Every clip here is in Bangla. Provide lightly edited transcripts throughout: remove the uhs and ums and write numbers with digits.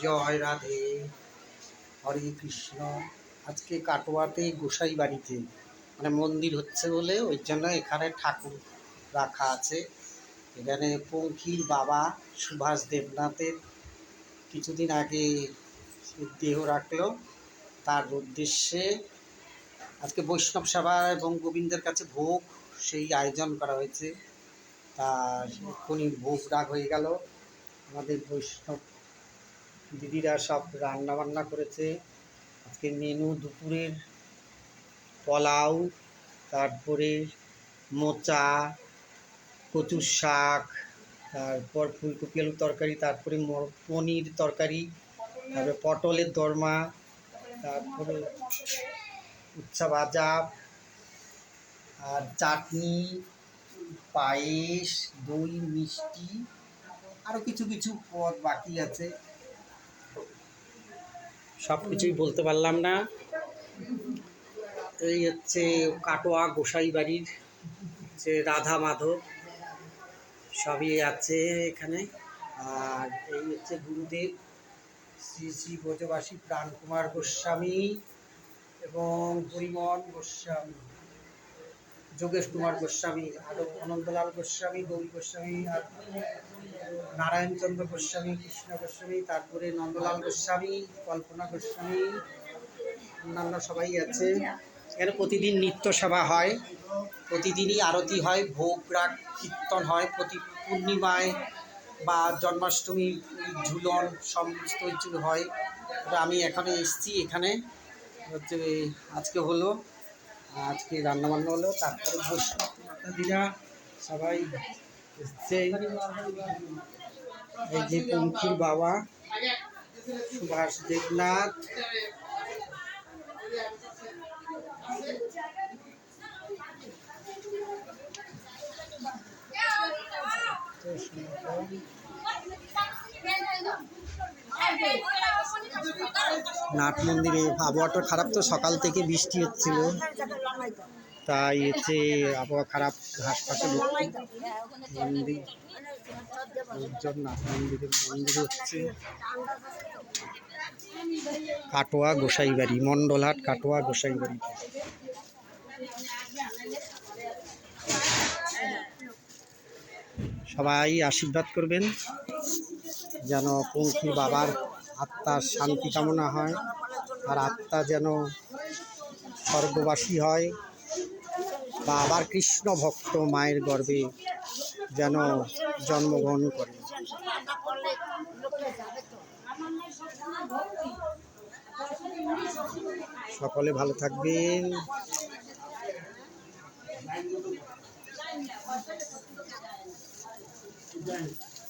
জয় রাধে, হরে কৃষ্ণ। আজকে কাটোয়াতে গোসাই বাড়িতে মানে মন্দির হচ্ছে বলে ওই জন্য এখানে ঠাকুর রাখা আছে। এখানে পঙ্খির বাবা সুভাষ দেবনাথের কিছুদিন আগে দেহ রাখলো, তার উদ্দেশ্যে আজকে বৈষ্ণব সেবা এবং গোবিন্দের কাছে ভোগ সেই আয়োজন করা হয়েছে। তার এক্ষুনি ভোগ রাগ হয়ে গেল। আমাদের বৈষ্ণব দিদিরা সব রান্না বান্না করেছে। আজকে মেনু দুপুরের পোলাও, তারপরে মোচা, কচুর শাক, তারপর ফুলকপি আলুর তরকারি, তারপরে পনির তরকারি, তারপরে পটলের দোরমা, তারপরে উচ্ছা ভাজা আর চাটনি, পায়েস, দই, মিষ্টি, আরও কিছু কিছু পদ বাকি আছে, সব কিছুই বলতে পারলাম না। এই হচ্ছে কাটোয়া গোসাই বাড়ির যে রাধা মাধব সবই আছে এখানে। আর এই হচ্ছে গুরুদেব শ্রী শ্রী ব্রজবাসী প্রাণকুমার গোস্বামী এবং পরিমল গোস্বামী, যোগেশ কুমার গোস্বামী, আরও অনন্তলাল গোস্বামী, গৌরী গোস্বামী, আর নারায়ণচন্দ্র গোস্বামী, কৃষ্ণ গোস্বামী, তারপরে নন্দলাল গোস্বামী, কল্পনা গোস্বামী, অন্যান্য সবাই আছে। এখানে প্রতিদিন নিত্য সেবা হয়, প্রতিদিনই আরতি হয়, ভোগ রাগ কীর্তন হয়, প্রতি পূর্ণিমায় বা জন্মাষ্টমী ঝুলন সমস্ত কিছু হয়। আমি এখানে এসেছি, এখানে হচ্ছে আজকে হলো, আজকে রান্নাবান্না হলো, তারপরে বৈষ্ণব মাতাদিরা সবাই এসছে। এই যে পঙ্খির বাবা সুভাষ দেবনাথ, নাট মন্দিরে আবহাওয়াটা খারাপ, তো সকাল থেকে বৃষ্টি হচ্ছিল, তাই হচ্ছে আবহাওয়া খারাপ, ঘাসপাশে মন্দির নাট মন্দিরে হচ্ছে কাটোয়া গোসাই বাড়ি, মণ্ডলহাট কাটোয়া গোসাই বাড়ি। সবাই আশীর্বাদ করবেন যেন পঙ্খির বাবার আত্মার শান্তি কামনা হয়, আর আত্মা যেন স্বর্গবাসী হয়, বা আবার কৃষ্ণ ভক্ত মায়ের গর্ভে যেন জন্মগ্রহণ করে। সকলে ভালো থাকবেন।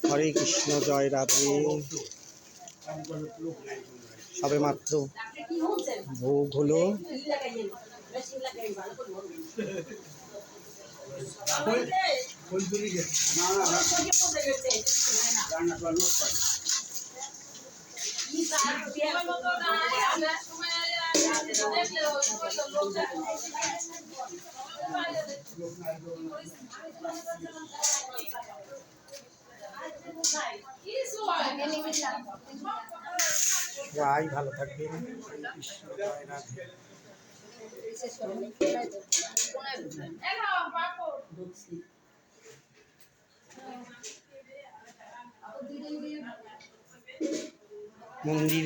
হরে কৃষ্ণ, জয় রাধে। সবে মাত্র ভোগ হলো। সবাই ভালো থাকবেন। কৃষ্ণ, জয় রাধে। মন্দির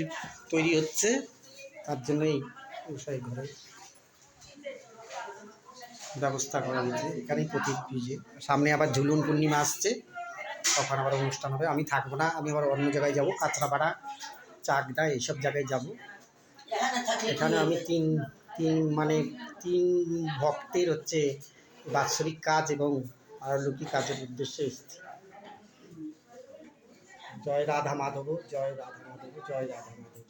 তৈরি হচ্ছে, তার জন্যই গোসাই ঘরে ব্যবস্থা করা হয়েছে। এখানেই প্রতি ভিজে সামনে আবার ঝুলন পূর্ণিমা আসছে, তখন আবার অনুষ্ঠান হবে। আমি থাকবো না, আমি আবার অন্য জায়গায় যাব, কাঁচরাপাড়া, চাকদা, এইসব জায়গায় যাব। এখানে আমি তিন ভক্তের হচ্ছে বাৎসরিক কাজ এবং আরলৌকিক কাজের উদ্দেশ্যে এসেছি। জয় রাধা মাধব, জয় রাধা মাধব, জয় রাধা মাধব,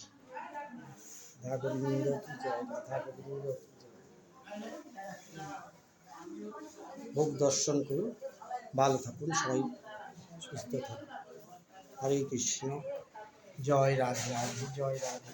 রাধা গোবিন্দ কি জয়, রাধা গোবিন্দ কি জয়। ভোগ দর্শন করুন, ভালো থাকুন, সবাই সুস্থ থাকুন। হরে কৃষ্ণ, জয় রাধে রাধে, জয় রাধে।